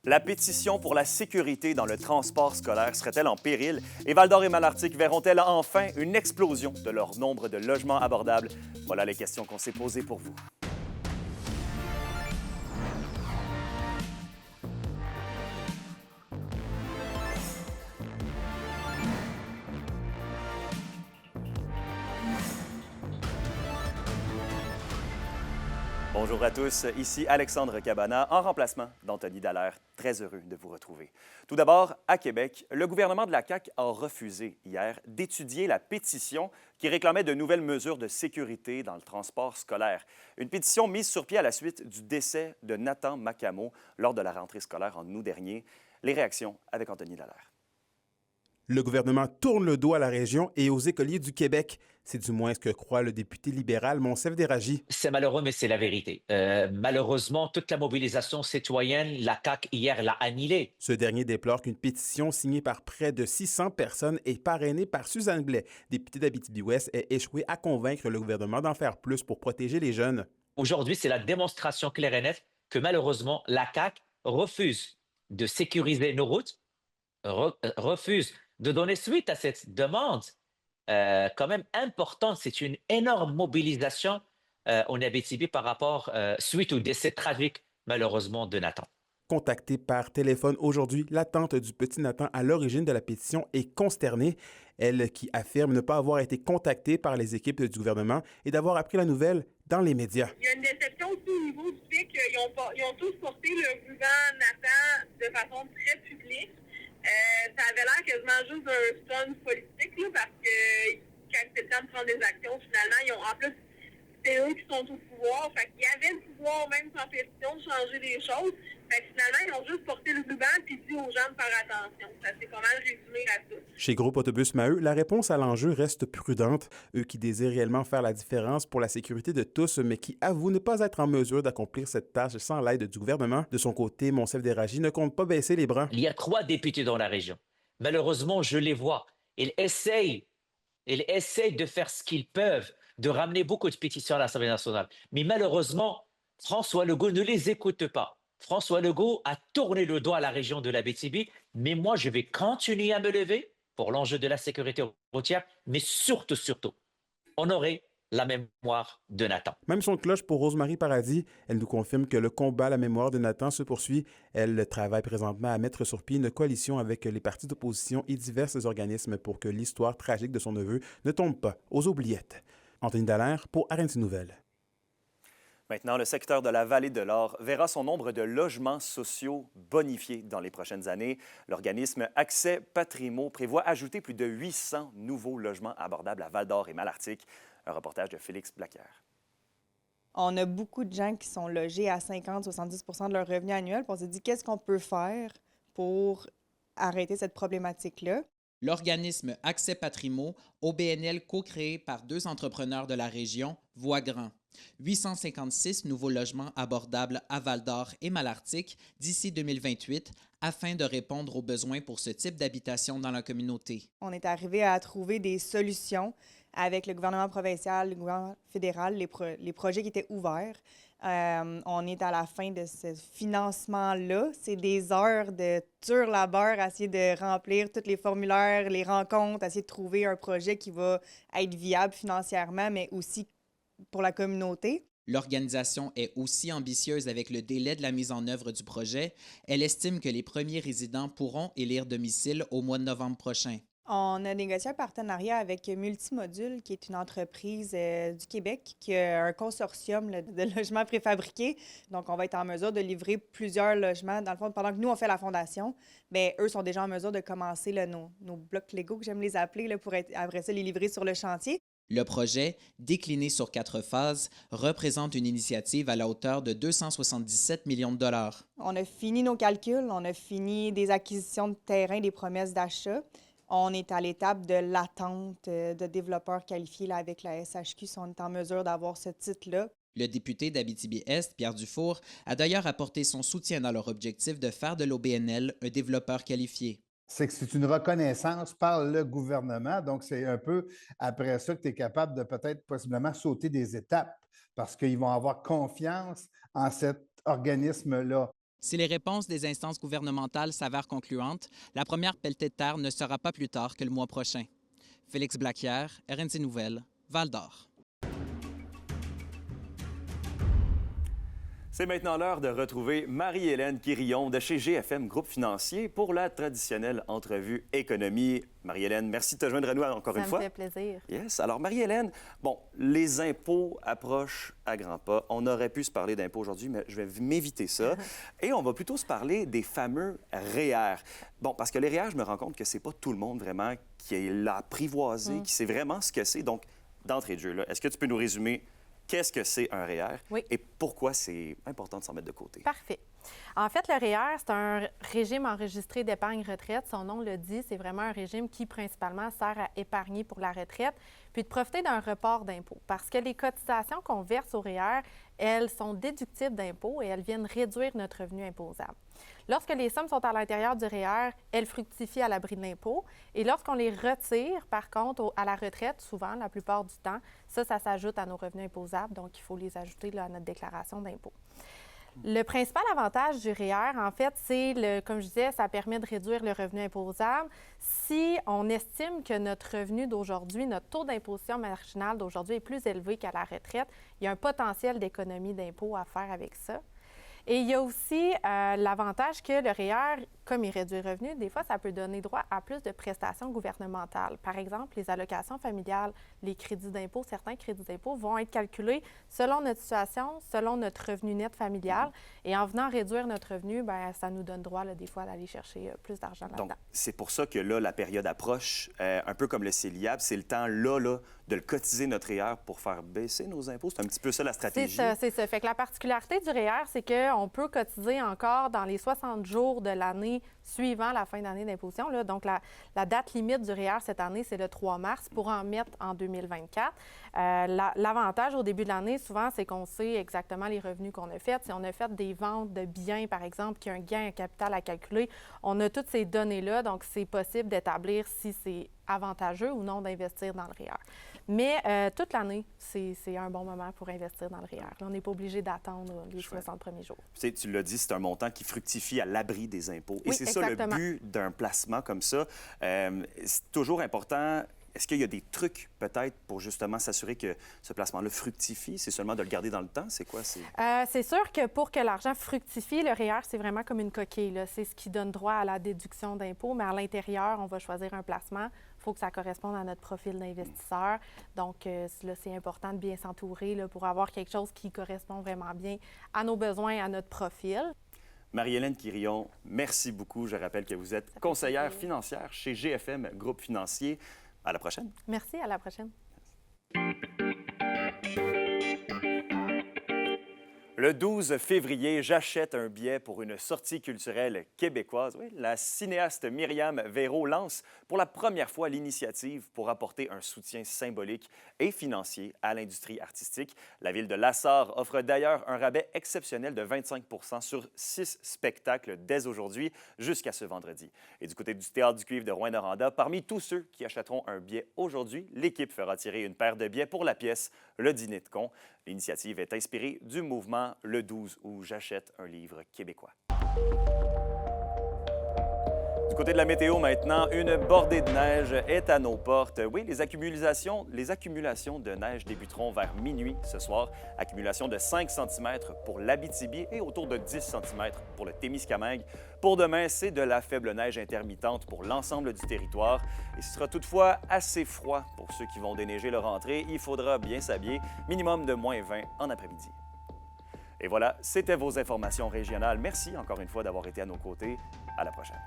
La pétition pour la sécurité dans le transport scolaire serait-elle en péril? Et Val-d'Or et Malartic verront-elles enfin une explosion de leur nombre de logements abordables? Voilà les questions qu'on s'est posées pour vous. Bonjour à tous, ici Alexandre Cabana, en remplacement d'Anthony Dallaire. Très heureux de vous retrouver. Tout d'abord, à Québec, le gouvernement de la CAQ a refusé hier d'étudier la pétition qui réclamait de nouvelles mesures de sécurité dans le transport scolaire. Une pétition mise sur pied à la suite du décès de Nathan Macamo lors de la rentrée scolaire en août dernier. Les réactions avec Anthony Dallaire. Le gouvernement tourne le dos à la région et aux écoliers du Québec. C'est du moins ce que croit le député libéral Monsef Déragi. C'est malheureux, mais c'est la vérité. Malheureusement, toute la mobilisation citoyenne, la CAQ hier l'a annihilée. Ce dernier déplore qu'une pétition signée par près de 600 personnes et parrainée par Suzanne Blais, députée d'Abitibi-Ouest, ait échoué à convaincre le gouvernement d'en faire plus pour protéger les jeunes. Aujourd'hui, c'est la démonstration claire et nette que malheureusement, la CAQ refuse de sécuriser nos routes, refuse de donner suite à cette demande quand même importante. C'est une énorme mobilisation en Abitibi par rapport, suite au décès tragique, malheureusement, de Nathan. Contactée par téléphone aujourd'hui, la tante du petit Nathan à l'origine de la pétition est consternée. Elle qui affirme ne pas avoir été contactée par les équipes du gouvernement et d'avoir appris la nouvelle dans les médias. Il y a une déception aussi au niveau du fait qu'ils ont tous porté le ruban Nathan de façon très publique. Ça avait l'air quasiment juste un stunt politique, là, parce que quand c'est le temps de prendre des actions, finalement, ils ont en plus, c'est eux qui sont au pouvoir. Fait qu'il y avait le pouvoir, même sans pétition, de changer les choses. Fait que finalement, ils ont juste porté le ruban et dit aux gens de faire attention. Ça s'est pas mal résumé à ça. Chez Groupe Autobus Maheu, la réponse à l'enjeu reste prudente. Eux qui désirent réellement faire la différence pour la sécurité de tous, mais qui avouent ne pas être en mesure d'accomplir cette tâche sans l'aide du gouvernement. De son côté, Monsef Déragi ne compte pas baisser les bras. Il y a 3 députés dans la région. Malheureusement, je les vois. Ils essayent de faire ce qu'ils peuvent, de ramener beaucoup de pétitions à l'Assemblée nationale. Mais malheureusement, François Legault ne les écoute pas. François Legault a tourné le dos à la région de l'Abitibi, mais moi, je vais continuer à me lever pour l'enjeu de la sécurité routière, mais surtout, honorer la mémoire de Nathan. Même son de cloche pour Rosemary Paradis. Elle nous confirme que le combat à la mémoire de Nathan se poursuit. Elle travaille présentement à mettre sur pied une coalition avec les partis d'opposition et divers organismes pour que l'histoire tragique de son neveu ne tombe pas aux oubliettes. Anthony Dallaire pour RNC Nouvelles. Maintenant, le secteur de la Vallée de l'Or verra son nombre de logements sociaux bonifié dans les prochaines années. L'organisme Accès Patrimo prévoit ajouter plus de 800 nouveaux logements abordables à Val-d'Or et Malartic. Un reportage de Félix Blaquière. On a beaucoup de gens qui sont logés à 50-70 de leur revenu annuel. Puis on s'est dit, qu'est-ce qu'on peut faire pour arrêter cette problématique-là? L'organisme Accès Patrimo, OBNL co-créé par 2 entrepreneurs de la région, voit grand. 856 nouveaux logements abordables à Val-d'Or et Malartic d'ici 2028 afin de répondre aux besoins pour ce type d'habitation dans la communauté. On est arrivé à trouver des solutions avec le gouvernement provincial, le gouvernement fédéral, les projets qui étaient ouverts. On est à la fin de ce financement-là. C'est des heures de dur labeur à essayer de remplir tous les formulaires, les rencontres, essayer de trouver un projet qui va être viable financièrement, mais aussi pour la communauté. L'organisation est aussi ambitieuse avec le délai de la mise en œuvre du projet. Elle estime que les premiers résidents pourront élire domicile au mois de novembre prochain. On a négocié un partenariat avec Multimodule, qui est une entreprise du Québec qui a un consortium là, de logements préfabriqués. Donc, on va être en mesure de livrer plusieurs logements. Dans le fond, pendant que nous, on fait la fondation, bien, eux sont déjà en mesure de commencer là, nos blocs Lego, que j'aime les appeler, là, pour être, après ça, les livrer sur le chantier. Le projet, décliné sur 4 phases, représente une initiative à la hauteur de 277 millions de dollars. On a fini nos calculs, on a fini des acquisitions de terrain, des promesses d'achat. On est à l'étape de l'attente de développeurs qualifiés là, avec la SHQ, si on est en mesure d'avoir ce titre-là. Le député d'Abitibi-Est, Pierre Dufour, a d'ailleurs apporté son soutien dans leur objectif de faire de l'OBNL un développeur qualifié. C'est que c'est une reconnaissance par le gouvernement. Donc, c'est un peu après ça que tu es capable de peut-être possiblement sauter des étapes parce qu'ils vont avoir confiance en cet organisme-là. Si les réponses des instances gouvernementales s'avèrent concluantes, la première pelletée de terre ne sera pas plus tard que le mois prochain. Félix Blaquière, RNC Nouvelles, Val-d'Or. C'est maintenant l'heure de retrouver Marie-Hélène Quirillon de chez GFM Groupe Financier pour la traditionnelle entrevue économie. Marie-Hélène, merci de te joindre à nous encore une fois. Ça me fait plaisir. Yes. Alors, Marie-Hélène, bon, les impôts approchent à grands pas. On aurait pu se parler d'impôts aujourd'hui, mais je vais m'éviter ça. Et on va plutôt se parler des fameux REER. Bon, parce que les REER, je me rends compte que c'est pas tout le monde vraiment qui l'a apprivoisé, qui sait vraiment ce que c'est. Donc, d'entrée de jeu, là, est-ce que tu peux nous résumer qu'est-ce que c'est un REER et pourquoi c'est important de s'en mettre de côté? Parfait. En fait, le REER, c'est un régime enregistré d'épargne retraite. Son nom le dit, c'est vraiment un régime qui, principalement, sert à épargner pour la retraite, puis de profiter d'un report d'impôt. Parce que les cotisations qu'on verse au REER, elles sont déductibles d'impôt et elles viennent réduire notre revenu imposable. Lorsque les sommes sont à l'intérieur du REER, elles fructifient à l'abri de l'impôt. Et lorsqu'on les retire, par contre, à la retraite, souvent, la plupart du temps, ça s'ajoute à nos revenus imposables. Donc, il faut les ajouter là, à notre déclaration d'impôt. Le principal avantage du REER, en fait, c'est, comme je disais, ça permet de réduire le revenu imposable. Si on estime que notre revenu d'aujourd'hui, notre taux d'imposition marginale d'aujourd'hui est plus élevé qu'à la retraite, il y a un potentiel d'économie d'impôt à faire avec ça. Et il y a aussi l'avantage que le REER, comme il réduit le revenu, des fois, ça peut donner droit à plus de prestations gouvernementales. Par exemple, les allocations familiales, les crédits d'impôt, certains crédits d'impôt vont être calculés selon notre situation, selon notre revenu net familial. Et en venant réduire notre revenu, bien, ça nous donne droit, là, des fois, d'aller chercher plus d'argent là-dedans. Donc, c'est pour ça que là, la période approche, un peu comme le CELIAP, c'est le temps, là, de le cotiser notre REER pour faire baisser nos impôts. C'est un petit peu ça, la stratégie. C'est ça. Fait que la particularité du REER, c'est qu'on peut cotiser encore dans les 60 jours de l'année suivant la fin d'année d'imposition. Là. Donc, la date limite du REER cette année, c'est le 3 mars pour en mettre en 2024. L'avantage au début de l'année, souvent, c'est qu'on sait exactement les revenus qu'on a faits. Si on a fait des ventes de biens, par exemple, qui a un gain en capital à calculer, on a toutes ces données-là. Donc, c'est possible d'établir si c'est avantageux ou non d'investir dans le REER. Mais toute l'année, c'est un bon moment pour investir dans le REER. Là, on n'est pas obligé d'attendre les 60 premiers jours. Tu l'as dit, c'est un montant qui fructifie à l'abri des impôts. Et Oui, c'est ça le but d'un placement comme ça. C'est toujours important. Est-ce qu'il y a des trucs, peut-être, pour justement s'assurer que ce placement-là fructifie? C'est seulement de le garder dans le temps? C'est quoi? C'est sûr que pour que l'argent fructifie, le REER, c'est vraiment comme une coquille, là. C'est ce qui donne droit à la déduction d'impôt, mais à l'intérieur, on va choisir un placement. Il faut que ça corresponde à notre profil d'investisseur. Donc, là, c'est important de bien s'entourer là, pour avoir quelque chose qui correspond vraiment bien à nos besoins, à notre profil. Marie-Hélène Quirillon, merci beaucoup. Je rappelle que vous êtes conseillère financière chez GFM Groupe Financier. À la prochaine. Merci, à la prochaine. Le 12 février, j'achète un billet pour une sortie culturelle québécoise. Oui, la cinéaste Myriam Véro lance pour la première fois l'initiative pour apporter un soutien symbolique et financier à l'industrie artistique. La ville de Lassar offre d'ailleurs un rabais exceptionnel de 25 % sur 6 spectacles dès aujourd'hui jusqu'à ce vendredi. Et du côté du Théâtre du Cuivre de Rouyn-Noranda, parmi tous ceux qui achèteront un billet aujourd'hui, l'équipe fera tirer une paire de billets pour la pièce Le Dîner de con. L'initiative est inspirée du mouvement Le 12 où j'achète un livre québécois. Du côté de la météo maintenant, une bordée de neige est à nos portes. Oui, les accumulations de neige débuteront vers minuit ce soir. Accumulation de 5 cm pour l'Abitibi et autour de 10 cm pour le Témiscamingue. Pour demain, c'est de la faible neige intermittente pour l'ensemble du territoire. Et ce sera toutefois assez froid pour ceux qui vont déneiger leur entrée. Il faudra bien s'habiller, minimum de moins 20 en après-midi. Et voilà, c'était vos informations régionales. Merci encore une fois d'avoir été à nos côtés. À la prochaine.